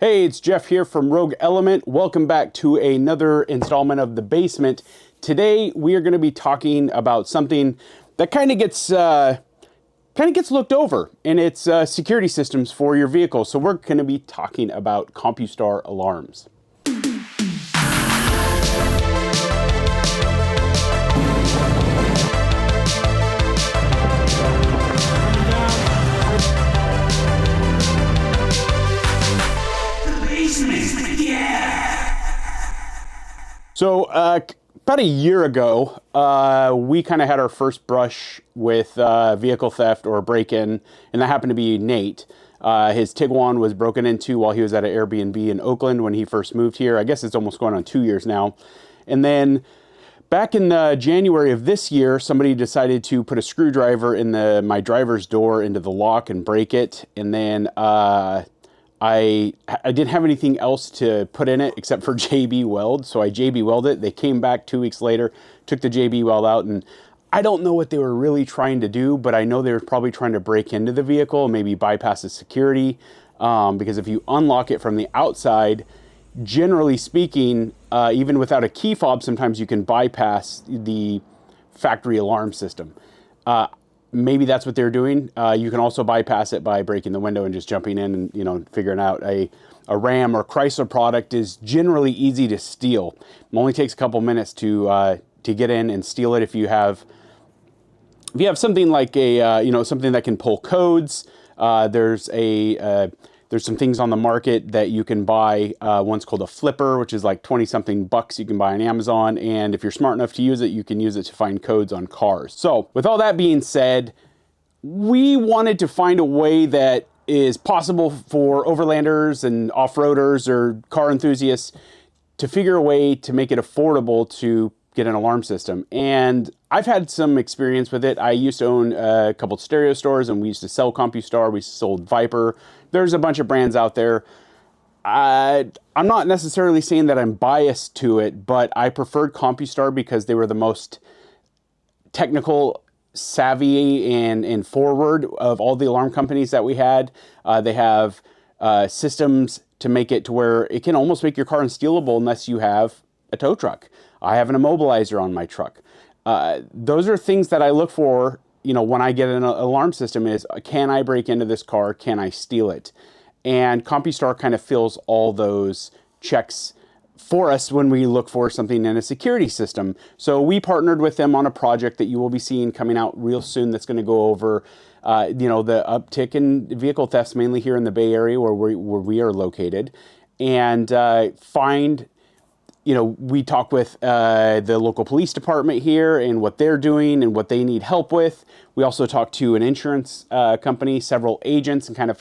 Hey, it's Jeff here from Rogue Element. Welcome back to another installment of The Basement. Today we are going to be talking about something that kind of gets looked over, and it's security systems for your vehicle. So we're going to be talking about Compustar alarms. So about a year ago, we kind of had our first brush with vehicle theft or break-in, and that happened to be Nate. His Tiguan was broken into while he was at an Airbnb in Oakland when he first moved here. I guess it's almost going on 2 years now. And then back in January of this year, somebody decided to put a screwdriver in my driver's door into the lock and break it. And then I didn't have anything else to put in it except for JB Weld, so I JB Welded it. They came back 2 weeks later, took the JB Weld out, and I don't know what they were really trying to do, but I know they were probably trying to break into the vehicle, maybe bypass the security, because if you unlock it from the outside, generally speaking, even without a key fob, sometimes you can bypass the factory alarm system. Maybe that's what they're doing. You can also bypass it by breaking the window and just jumping in and figuring out a Ram or Chrysler product is generally easy to steal. It only takes a couple minutes to get in and steal it if you have something like something that can pull codes. There's some things on the market that you can buy. One's called a flipper, which is like 20-something bucks you can buy on Amazon. And if you're smart enough to use it, you can use it to find codes on cars. So with all that being said, we wanted to find a way that is possible for overlanders and off-roaders or car enthusiasts to figure a way to make it affordable to get an alarm system. And I've had some experience with it. I used to own a couple of stereo stores, and we used to sell Compustar. We sold Viper. There's a bunch of brands out there. I'm not necessarily saying that I'm biased to it, but I preferred Compustar because they were the most technical savvy and forward of all the alarm companies that we had. They have systems to make it to where it can almost make your car unstealable unless you have a tow truck. I have an immobilizer on my truck. Those are things that I look for, when I get an alarm system is, can I break into this car? Can I steal it? And Compustar kind of fills all those checks for us when we look for something in a security system. So we partnered with them on a project that you will be seeing coming out real soon that's going to go over the uptick in vehicle thefts, mainly here in the Bay Area where we are located, and we talk with the local police department here and what they're doing and what they need help with. We also talk to an insurance company, several agents, and kind of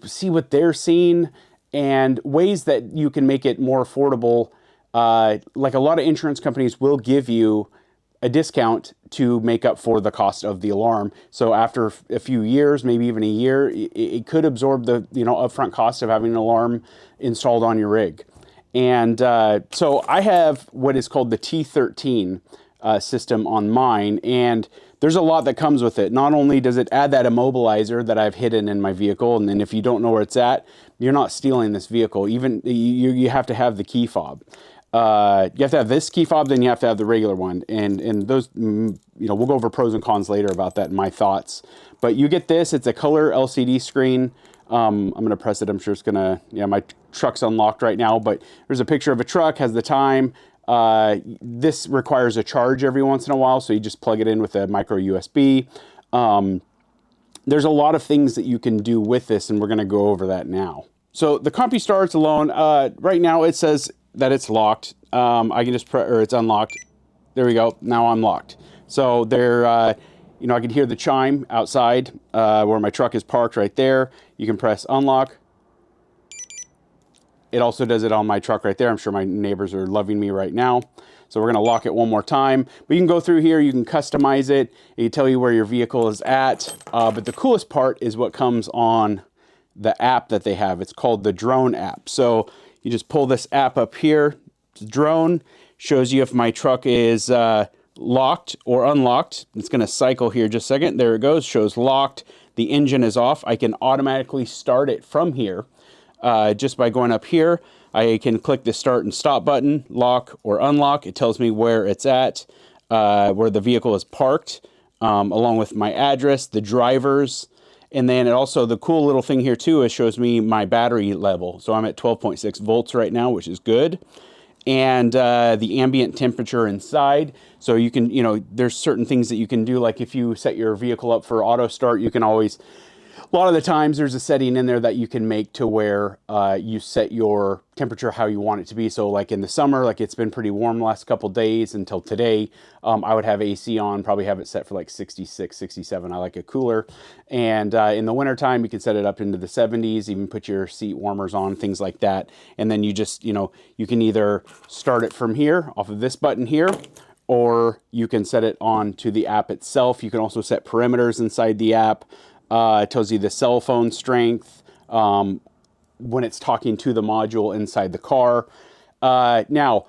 see what they're seeing and ways that you can make it more affordable. Like a lot of insurance companies will give you a discount to make up for the cost of the alarm. So after a few years, maybe even a year, it could absorb the upfront cost of having an alarm installed on your rig. And so I have what is called the T13 system on mine, and there's a lot that comes with it. Not only does it add that immobilizer that I've hidden in my vehicle, and then if you don't know where it's at, you're not stealing this vehicle. Even you have to have the key fob. You have to have this key fob, then you have to have the regular one. And those, we'll go over pros and cons later about that and my thoughts. But you get this, it's a color LCD screen. I'm going to press it. I'm sure it's going to, my truck's unlocked right now, but there's a picture of a truck, has the time. This requires a charge every once in a while, so you just plug it in with a micro USB. There's a lot of things that you can do with this, and we're going to go over that now. So the Compustar, it's alone. Right now it says that it's locked. I can just press, or it's unlocked. There we go. Now I'm locked. So there, I can hear the chime outside where my truck is parked right there. You can press unlock. It also does it on my truck right there. I'm sure my neighbors are loving me right now. So we're going to lock it one more time. But you can go through here. You can customize it. It can tell you where your vehicle is at. But the coolest part is what comes on the app that they have. It's called the drone app. So you just pull this app up here. It's drone. Shows you if my truck is locked or unlocked. It's going to cycle here just a second. There it goes. Shows locked. The engine is off. I can automatically start it from here. just by going up here. I can click the start and stop button, lock or unlock. It tells me where it's at, where the vehicle is parked, along with my address, the drivers, and then it also, the cool little thing here too, it shows me my battery level. So I'm at 12.6 volts right now, which is good. And the ambient temperature inside. So you can, there's certain things that you can do, like if you set your vehicle up for auto start, you can always, a lot of the times there's a setting in there that you can make to where you set your temperature how you want it to be. So like in the summer, like it's been pretty warm the last couple days until today, I would have AC on, probably have it set for like 66, 67. I like it cooler. And in the wintertime, you can set it up into the 70s, even put your seat warmers on, things like that. And then you just, you can either start it from here off of this button here, or you can set it on to the app itself. You can also set parameters inside the app. It tells you the cell phone strength when it's talking to the module inside the car. Now,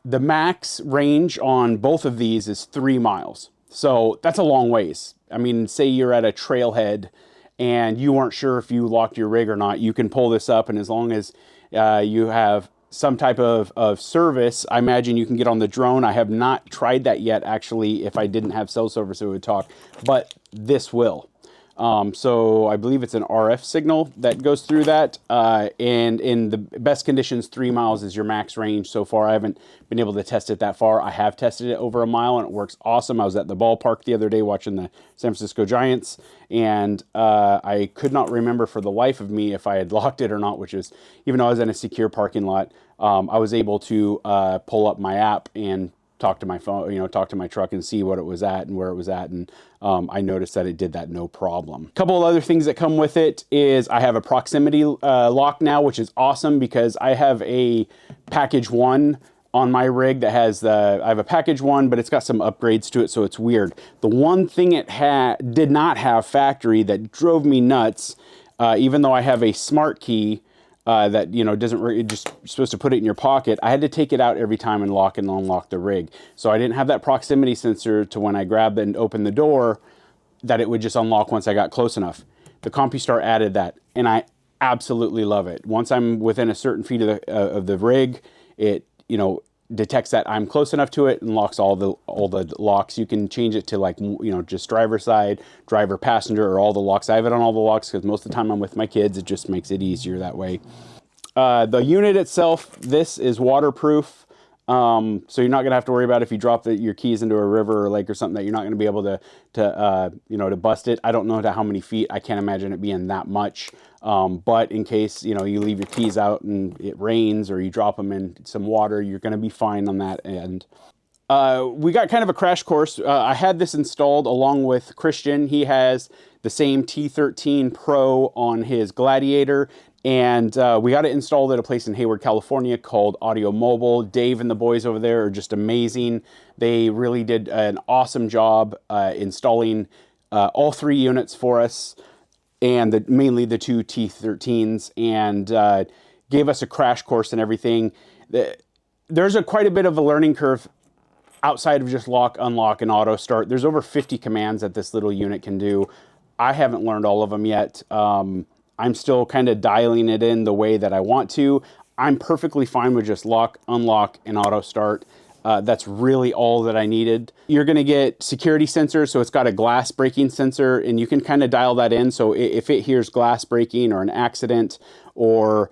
the max range on both of these is 3 miles. So that's a long ways. I mean, say you're at a trailhead and you weren't sure if you locked your rig or not, you can pull this up, and as long as you have some type of service, I imagine you can get on the drone. I have not tried that yet, actually. If I didn't have cell service, it would talk, but this will. So I believe it's an RF signal that goes through that. And in the best conditions, 3 miles is your max range. So far, I haven't been able to test it that far. I have tested it over a mile and it works awesome. I was at the ballpark the other day watching the San Francisco Giants, and I could not remember for the life of me if I had locked it or not, which is, even though I was in a secure parking lot, I was able to pull up my app and talk to my phone, talk to my truck and see what it was at and where it was at. And I noticed that it did that no problem. A couple of other things that come with it is I have a proximity lock now, which is awesome because I have a package 1 on my rig that has I have a package 1, but it's got some upgrades to it, so it's weird. The one thing it did not have factory that drove me nuts, even though I have a smart key, that doesn't really, just you're supposed to put it in your pocket. I had to take it out every time and lock and unlock the rig. So I didn't have that proximity sensor to when I grabbed and opened the door, that it would just unlock once I got close enough. The Compustar added that, and I absolutely love it. Once I'm within a certain feet of the rig, it detects that I'm close enough to it and locks all the locks. You can change it to like just driver side, driver passenger, or all the locks. I have it on all the locks because most of the time I'm with my kids. It just makes it easier that way. The unit itself, this is waterproof. So you're not gonna have to worry about if you drop your keys into a river or lake or something, that you're not gonna be able to bust it. I don't know to how many feet. I can't imagine it being that much. But in case, you leave your keys out and it rains or you drop them in some water, you're going to be fine on that end. We got kind of a crash course. I had this installed along with Christian. He has the same T13 Pro on his Gladiator, and we got it installed at a place in Hayward, California called Audiomobile. Dave and the boys over there are just amazing. They really did an awesome job installing all 3 units for us, and mainly the 2 T13s, and gave us a crash course and everything. There's quite a bit of a learning curve outside of just lock, unlock, and auto start. There's over 50 commands that this little unit can do. I haven't learned all of them yet. I'm still kind of dialing it in the way that I want to. I'm perfectly fine with just lock, unlock, and auto start. That's really all that I needed. You're gonna get security sensors, so it's got a glass breaking sensor, and you can kind of dial that in. So if it hears glass breaking or an accident, or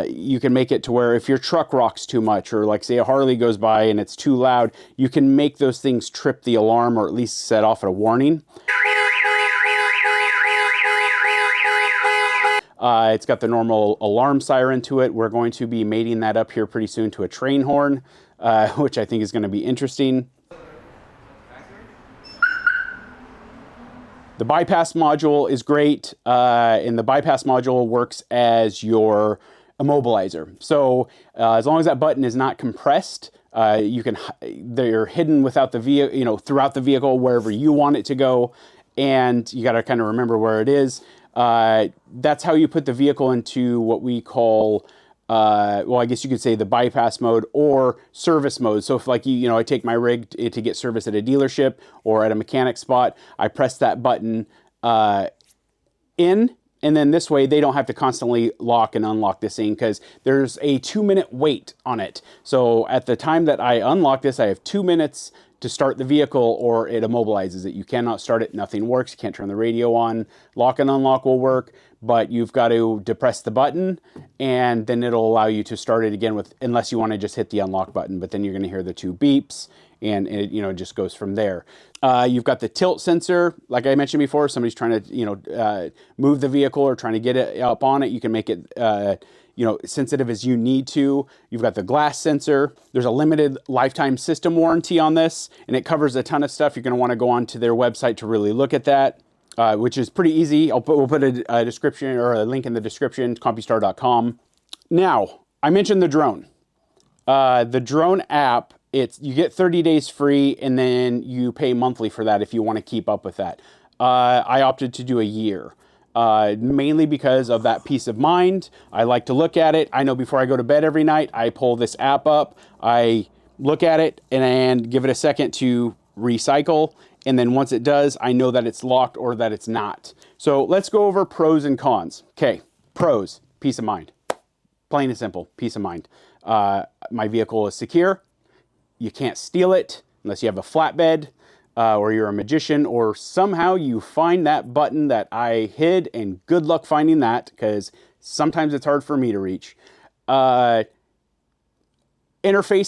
you can make it to where if your truck rocks too much, or like say a Harley goes by and it's too loud, you can make those things trip the alarm or at least set off a warning. It's got the normal alarm siren to it. We're going to be mating that up here pretty soon to a train horn, which I think is going to be interesting. The bypass module is great, and the bypass module works as your immobilizer. So as long as that button is not compressed, they're hidden without the vehicle, throughout the vehicle, wherever you want it to go, and you got to kind of remember where it is. That's how you put the vehicle into what we call, well, I guess you could say the bypass mode or service mode. So if like, I take my rig to get service at a dealership or at a mechanic spot, I press that button in, And then this way, they don't have to constantly lock and unlock this thing because there's a 2-minute wait on it. So at the time that I unlock this, I have 2 minutes to start the vehicle or it immobilizes it. You cannot start it, nothing works. You can't turn the radio on. Lock and unlock will work, but you've got to depress the button and then it'll allow you to start it again unless you want to just hit the unlock button, but then you're going to hear the 2 beeps and it, just goes from there. You've got the tilt sensor, like I mentioned before. Somebody's trying to, move the vehicle or trying to get it up on it. You can make it, sensitive as you need to. You've got the glass sensor. There's a limited lifetime system warranty on this, and it covers a ton of stuff. You're going to want to go onto their website to really look at that, which is pretty easy. We'll put a description or a link in the description, compustar.com. Now, I mentioned the drone. The drone app, you get 30 days free and then you pay monthly for that if you want to keep up with that. I opted to do a year, mainly because of that peace of mind. I like to look at it. I know before I go to bed every night, I pull this app up, I look at it and give it a second to recycle. And then once it does, I know that it's locked or that it's not. So let's go over pros and cons. Okay, pros, peace of mind. Plain and simple, peace of mind. My vehicle is secure. You can't steal it unless you have a flatbed or you're a magician or somehow you find that button that I hid, and good luck finding that because sometimes it's hard for me to reach. Interface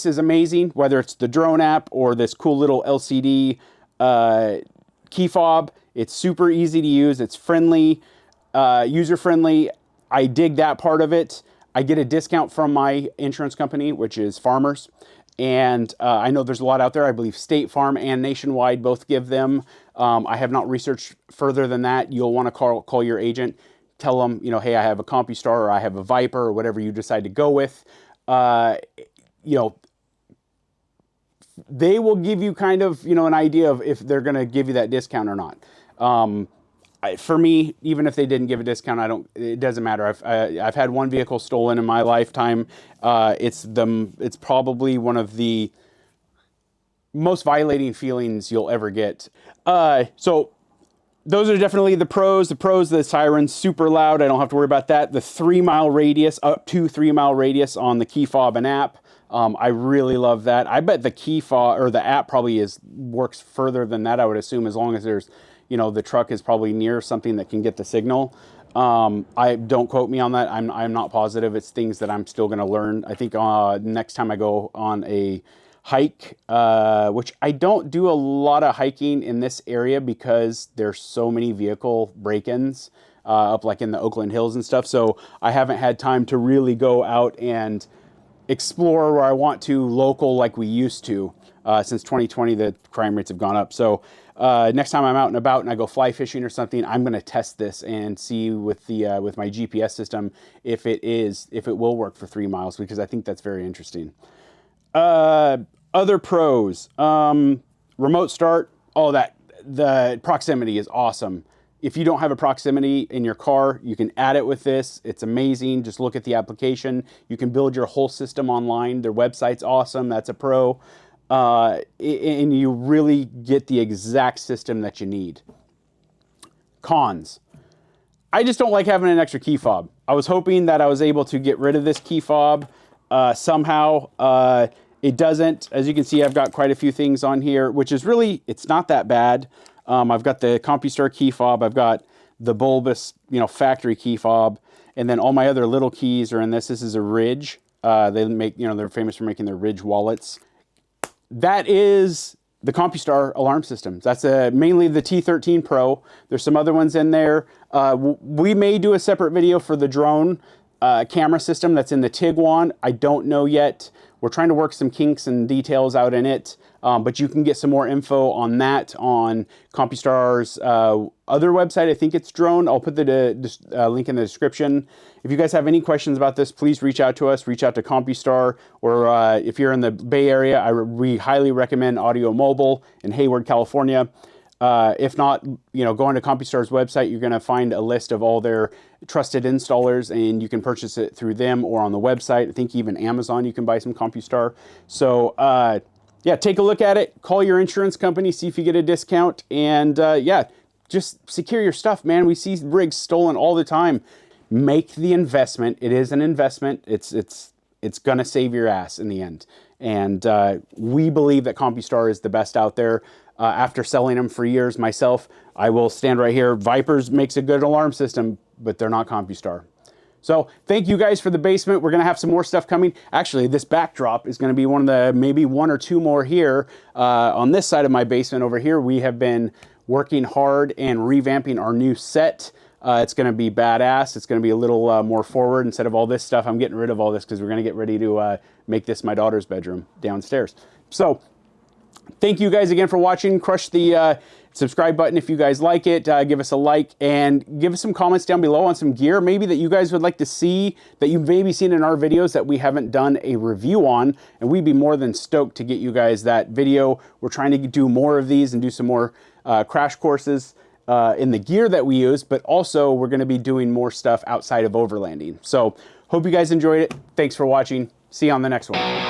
is amazing, whether it's the drone app or this cool little LCD key fob. It's super easy to use. It's friendly, user-friendly. I dig that part of it. I get a discount from my insurance company, which is Farmers. And I know there's a lot out there. I believe State Farm and Nationwide both give them. I have not researched further than that. You'll want to call your agent, tell them, hey, I have a Compustar or I have a Viper or whatever you decide to go with. They will give you kind of, an idea of if they're going to give you that discount or not. For me, even if they didn't give a discount, it doesn't matter. I've had one vehicle stolen in my lifetime. It's probably one of the most violating feelings you'll ever get. So those are definitely the pros. The siren's super loud. I don't have to worry about that. The 3-mile radius, up to 3-mile radius on the key fob and app. I really love that. I bet the key fob or the app probably works further than that. I would assume as long as there's the truck is probably near something that can get the signal. I don't quote me on that. I'm not positive. It's things that I'm still going to learn. I think next time I go on a hike, which I don't do a lot of hiking in this area because there's so many vehicle break-ins up like in the Oakland Hills and stuff. So I haven't had time to really go out and explore where I want to local like we used to. Since 2020, the crime rates have gone up. So next time I'm out and about and I go fly fishing or something, I'm going to test this and see with my GPS system if it will work for 3 miles, because I think that's very interesting. Other pros, remote start. The proximity is awesome. If you don't have a proximity in your car, you can add it with this. It's amazing. Just look at the application. You can build your whole system online. Their website's awesome. That's a pro. And you really get the exact system that you need. Cons. I just don't like having an extra key fob. I was hoping that I was able to get rid of this key fob somehow. It doesn't. As you can see, I've got quite a few things on here, which is really, it's not that bad. I've got the Compustar key fob. I've got the bulbous, factory key fob. And then all my other little keys are in this. This is a Ridge. They make, they're famous for making their Ridge wallets. That is the Compustar alarm system. That's mainly the T13 Pro. There's some other ones in there. We may do a separate video for the drone camera system that's in the Tiguan. I don't know yet. We're trying to work some kinks and details out in it, but you can get some more info on that on Compustar's other website. I think it's Drone. I'll put the link in the description. If you guys have any questions about this, please reach out to us. Reach out to Compustar, or if you're in the Bay Area, we highly recommend Audiomobile in Hayward, California. If not, go onto Compustar's website. You're going to find a list of all their trusted installers, and you can purchase it through them or on the website. I think even Amazon, you can buy some Compustar. So, yeah, take a look at it. Call your insurance company, see if you get a discount, and yeah, just secure your stuff, man. We see rigs stolen all the time. Make the investment. It is an investment. It's going to save your ass in the end. And we believe that Compustar is the best out there. After selling them for years myself, I will stand right here. Vipers makes a good alarm system, but they're not Compustar. So thank you guys for the basement. We're going to have some more stuff coming. Actually, this backdrop is going to be one of the, maybe one or two more here. On this side of my basement over here, we have been working hard and revamping our new set. It's going to be badass. It's going to be a little more forward instead of all this stuff. I'm getting rid of all this because we're going to get ready to make this my daughter's bedroom downstairs. So thank you guys again for watching. Crush the subscribe button if you guys like it. Give us a like and give us some comments down below on some gear maybe that you guys would like to see, that you've maybe seen in our videos that we haven't done a review on, and we'd be more than stoked to get you guys that video. We're trying to do more of these and do some more crash courses in the gear that we use, but also we're going to be doing more stuff outside of overlanding. So hope you guys enjoyed it. Thanks for watching. See you on the next one.